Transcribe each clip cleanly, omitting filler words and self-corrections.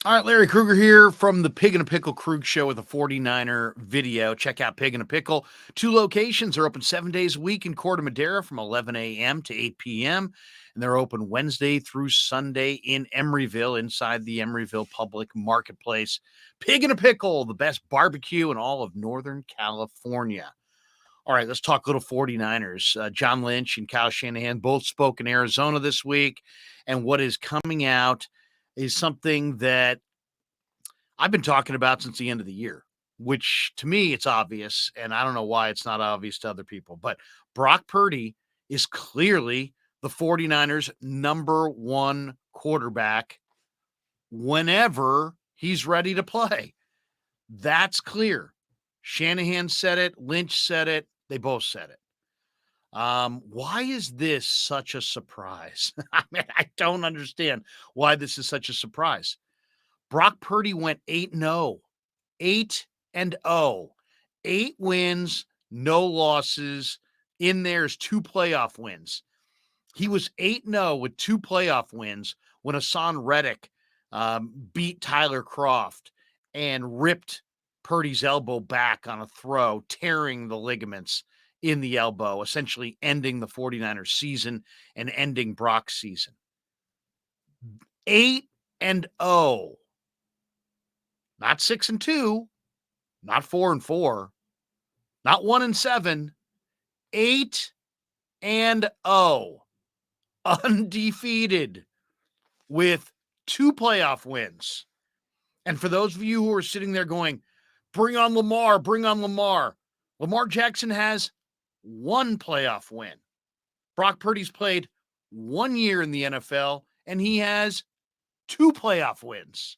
All right, Larry Krueger here from the Pig and a Pickle Krueg Show with a 49er video. Check out Pig and a Pickle. 2 locations are open 7 days a week in Corte Madera from 11 a.m. to 8 p.m. And they're open Wednesday through Sunday in Emeryville, inside the Emeryville Public Marketplace. Pig and a Pickle, the best barbecue in all of Northern California. All right, let's talk little 49ers. John Lynch and Kyle Shanahan both spoke in Arizona this week. And what is coming out is something that I've been talking about since the end of the year, which to me, it's obvious. And I don't know why it's not obvious to other people. But Brock Purdy is clearly the 49ers' number one quarterback whenever he's ready to play. That's clear. Shanahan said it. Lynch said it. They both said it. Why is this such a surprise? I mean, I don't understand why this is such a surprise. Brock Purdy went 8-0. 8-0. 8 wins, no losses. In there's 2 playoff wins. He was 8-0 with 2 playoff wins when Hassan Reddick beat Tyler Kroft and ripped Purdy's elbow back on a throw, tearing the ligaments in the elbow, essentially ending the 49ers season and ending Brock's season. 8-0. Not 6-2, not 4-4, not 1-7, 8-0, undefeated with 2 playoff wins. And for those of you who are sitting there going, bring on Lamar, bring on Lamar. Lamar Jackson has 1 playoff win. Brock Purdy's played 1 year in the NFL, and he has 2 playoff wins.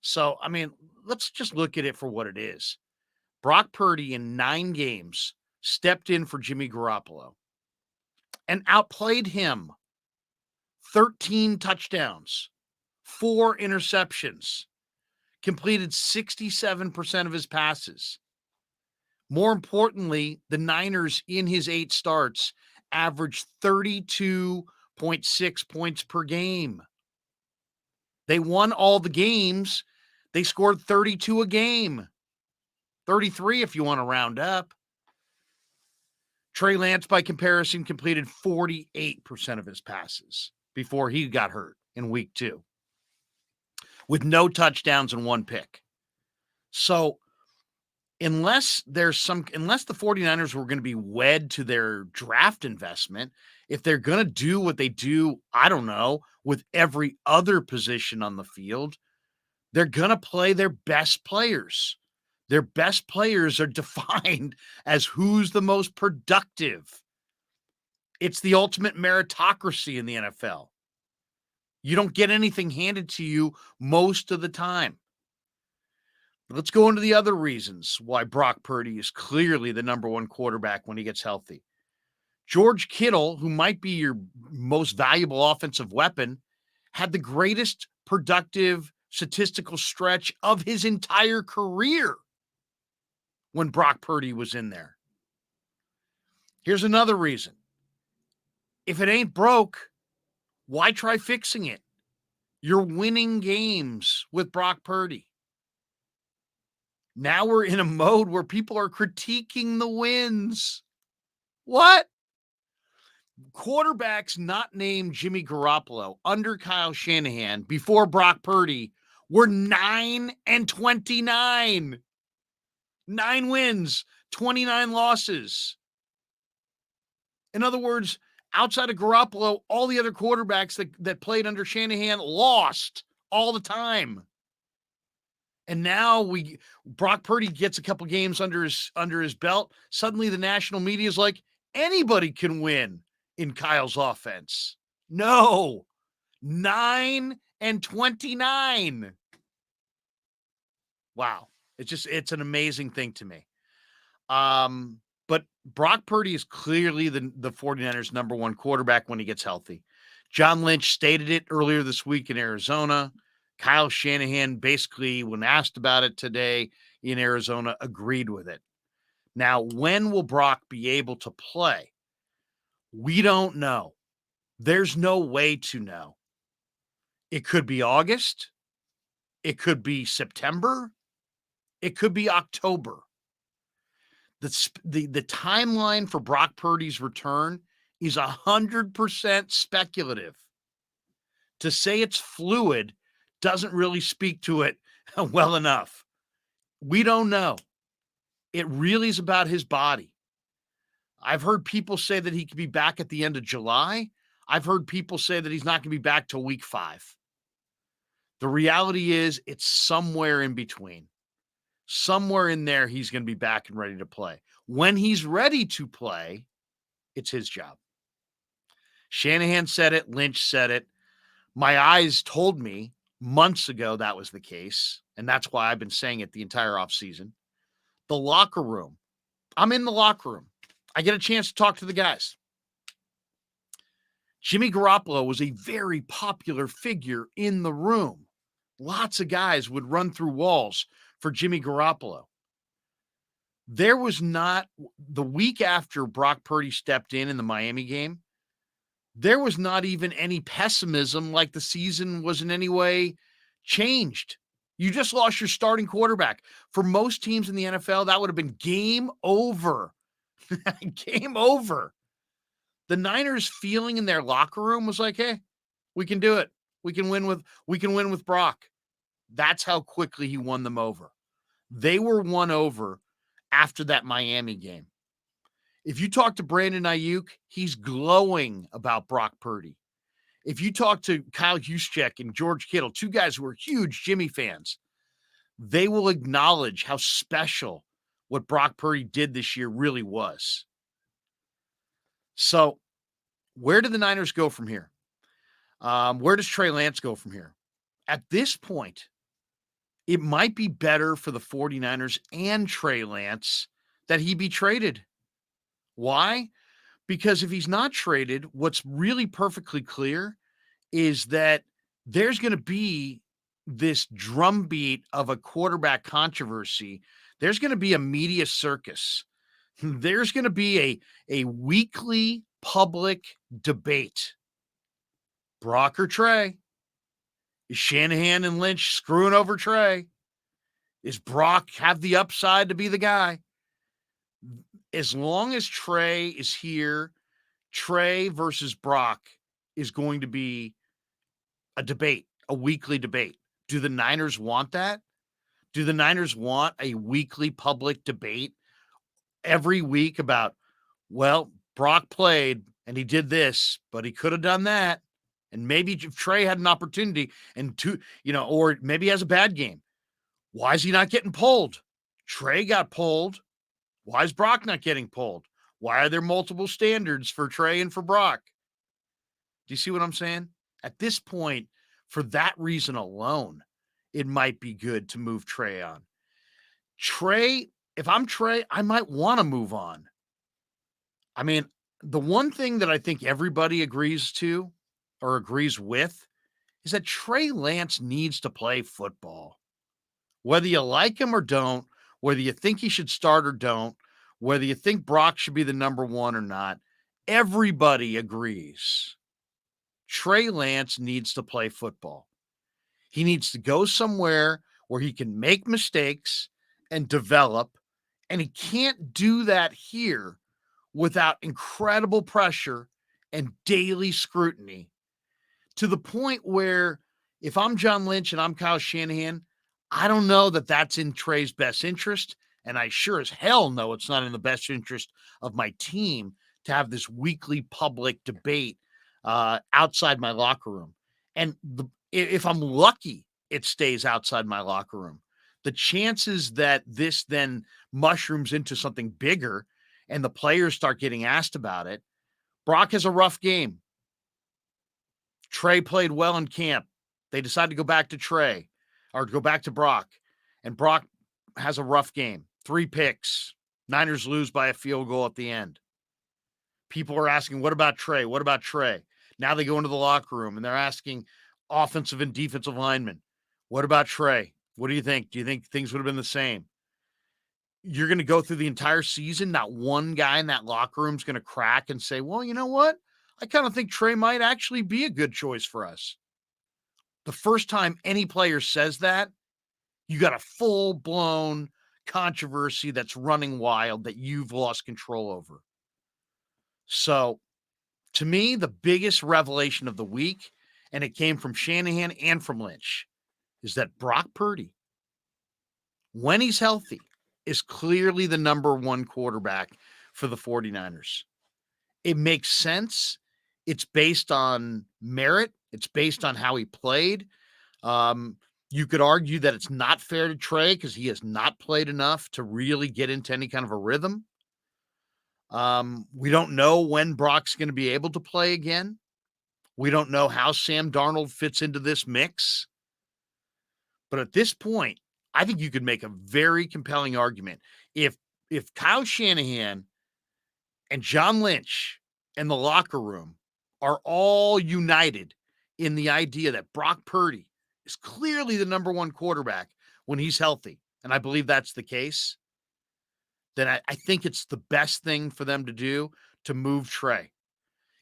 So, I mean, let's just look at it for what it is. Brock Purdy in 9 games stepped in for Jimmy Garoppolo and outplayed him. 13 touchdowns, 4 interceptions, completed 67% of his passes. More importantly, the Niners in his 8 starts averaged 32.6 points per game. They won all the games. They scored 32 a game. 33 if you want to round up. Trey Lance, by comparison, completed 48% of his passes before he got hurt in week 2 with no touchdowns and 1 pick. So unless the 49ers were going to be wed to their draft investment, if they're going to do what they do, I don't know, with every other position on the field, they're going to play their best players. Their best players are defined as who's the most productive. It's the ultimate meritocracy in the NFL. You don't get anything handed to you most of the time. Let's go into the other reasons why Brock Purdy is clearly the number one quarterback when he gets healthy. George Kittle, who might be your most valuable offensive weapon, had the greatest productive statistical stretch of his entire career when Brock Purdy was in there. Here's another reason. If it ain't broke, why try fixing it? You're winning games with Brock Purdy. Now we're in a mode where people are critiquing the wins. What? Quarterbacks not named Jimmy Garoppolo under Kyle Shanahan before Brock Purdy were 9-29. 9 wins, 29 losses. In other words, outside of Garoppolo, all the other quarterbacks that played under Shanahan lost all the time. And now Brock Purdy gets a couple games under his belt. Suddenly the national media is like, anybody can win in Kyle's offense. No. 9-29. Wow. It's an amazing thing to me. But Brock Purdy is clearly the 49ers' number one quarterback when he gets healthy. John Lynch stated it earlier this week in Arizona. Kyle Shanahan basically, when asked about it today in Arizona, agreed with it. Now, when will Brock be able to play? We don't know. There's no way to know. It could be August. It could be September. It could be October. The timeline for Brock Purdy's return is 100% speculative. To say it's fluid doesn't really speak to it well enough. We don't know. It really is about his body. I've heard people say that he could be back at the end of July. I've heard people say that he's not going to be back till week 5. The reality is it's somewhere in between. Somewhere in there, he's going to be back and ready to play. When he's ready to play, it's his job. Shanahan said it. Lynch said it. My eyes told me months ago that was the case, and that's why I've been saying it the entire offseason. The locker room. I'm in the locker room. I get a chance to talk to the guys. Jimmy Garoppolo was a very popular figure in the room. Lots of guys would run through walls for Jimmy Garoppolo. There was not, the week after Brock Purdy stepped in the Miami game, there was not even any pessimism like the season was in any way changed. You just lost your starting quarterback. For most teams in the NFL, that would have been game over. Game over. The Niners feeling in their locker room was like, hey, we can do it. We can win with Brock. That's how quickly he won them over. They were won over after that Miami game. If you talk to Brandon Ayuk, he's glowing about Brock Purdy. If you talk to Kyle Juszczyk and George Kittle, two guys who are huge Jimmy fans, they will acknowledge how special what Brock Purdy did this year really was. So where do the Niners go from here? Where does Trey Lance go from here? At this point, it might be better for the 49ers and Trey Lance that he be traded. Why? Because if he's not traded, what's really perfectly clear is that there's going to be this drumbeat of a quarterback controversy. There's going to be a media circus. There's going to be a weekly public debate. Brock or Trey? Is Shanahan and Lynch screwing over Trey? Is Brock have the upside to be the guy? As long as Trey is here, Trey versus Brock is going to be a debate, a weekly debate. Do the Niners want that? Do the Niners want a weekly public debate every week about, well, Brock played and he did this, but he could have done that. And maybe if Trey had an opportunity or maybe he has a bad game. Why is he not getting pulled? Trey got pulled. Why is Brock not getting pulled? Why are there multiple standards for Trey and for Brock? Do you see what I'm saying? At this point, for that reason alone, it might be good to move Trey on. Trey, if I'm Trey, I might want to move on. I mean, the one thing that I think everybody agrees to or agrees with is that Trey Lance needs to play football. Whether you like him or don't, whether you think he should start or don't, whether you think Brock should be the number one or not, everybody agrees. Trey Lance needs to play football. He needs to go somewhere where he can make mistakes and develop, and he can't do that here without incredible pressure and daily scrutiny, to the point where if I'm John Lynch and I'm Kyle Shanahan, I don't know that that's in Trey's best interest, and I sure as hell know it's not in the best interest of my team to have this weekly public debate outside my locker room. And if I'm lucky, it stays outside my locker room. The chances that this then mushrooms into something bigger and the players start getting asked about it. Brock has a rough game. Trey played well in camp. They decide to go back to Trey or go back to Brock. And Brock has a rough game. 3 picks. Niners lose by a field goal at the end. People are asking, what about Trey? What about Trey? Now they go into the locker room and they're asking offensive and defensive linemen, what about Trey? What do you think? Do you think things would have been the same? You're going to go through the entire season, not one guy in that locker room is going to crack and say, well, you know what? I kind of think Trey might actually be a good choice for us. the first time any player says that, you got a full-blown controversy that's running wild that you've lost control over. So, to me, the biggest revelation of the week, and it came from Shanahan and from Lynch, is that Brock Purdy, when he's healthy, is clearly the number one quarterback for the 49ers. It makes sense. It's based on merit. It's based on how he played. You could argue that it's not fair to Trey because he has not played enough to really get into any kind of a rhythm. We don't know when Brock's going to be able to play again. We don't know how Sam Darnold fits into this mix. But at this point, I think you could make a very compelling argument. If Kyle Shanahan and John Lynch and the locker room are all united in the idea that Brock Purdy is clearly the number one quarterback when he's healthy, and I believe that's the case, then I think it's the best thing for them to do to move Trey.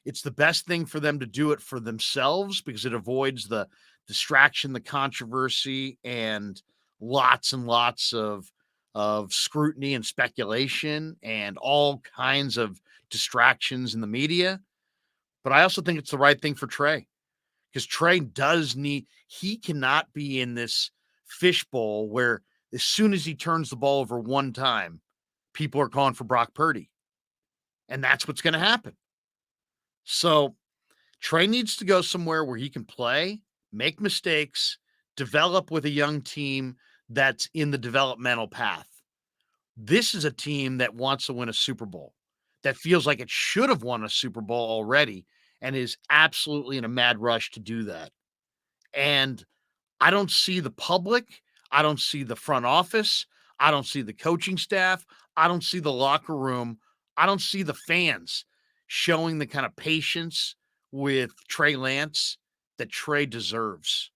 It's the best thing for them to do it for themselves because it avoids the distraction, the controversy, and lots of scrutiny and speculation and all kinds of distractions in the media. But I also think it's the right thing for Trey because Trey he cannot be in this fishbowl where as soon as he turns the ball over one time, people are calling for Brock Purdy. And that's what's going to happen. So Trey needs to go somewhere where he can play, make mistakes, develop with a young team that's in the developmental path. This is a team that wants to win a Super Bowl, that feels like it should have won a Super Bowl already and is absolutely in a mad rush to do that. And I don't see the public. I don't see the front office. I don't see the coaching staff. I don't see the locker room. I don't see the fans showing the kind of patience with Trey Lance that Trey deserves.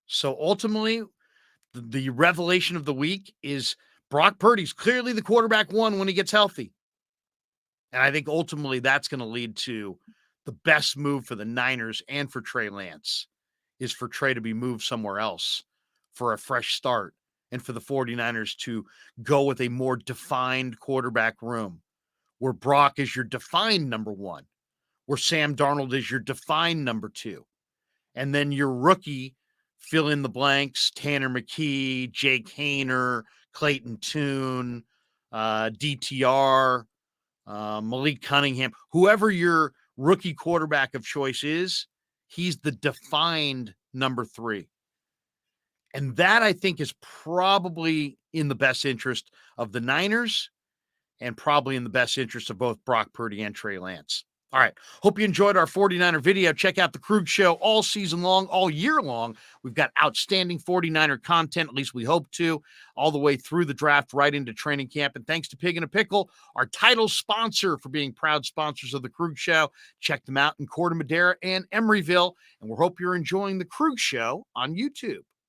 So ultimately, the revelation of the week is Brock Purdy's clearly the quarterback one when he gets healthy. And I think ultimately that's going to lead to the best move for the Niners and for Trey Lance is for Trey to be moved somewhere else for a fresh start and for the 49ers to go with a more defined quarterback room where Brock is your defined number one, where Sam Darnold is your defined number two. And then your rookie, fill in the blanks, Tanner McKee, Jake Haener, Clayton Tune, DTR, Malik Cunningham, whoever your rookie quarterback of choice is, he's the defined number three. And that, I think, is probably in the best interest of the Niners and probably in the best interest of both Brock Purdy and Trey Lance. All right. Hope you enjoyed our 49er video. Check out the Krueg Show all season long, all year long. We've got outstanding 49er content, at least we hope to, all the way through the draft, right into training camp. And thanks to Pig and a Pickle, our title sponsor for being proud sponsors of the Krueg Show. Check them out in Corte Madera and Emeryville. And we hope you're enjoying the Krueg Show on YouTube.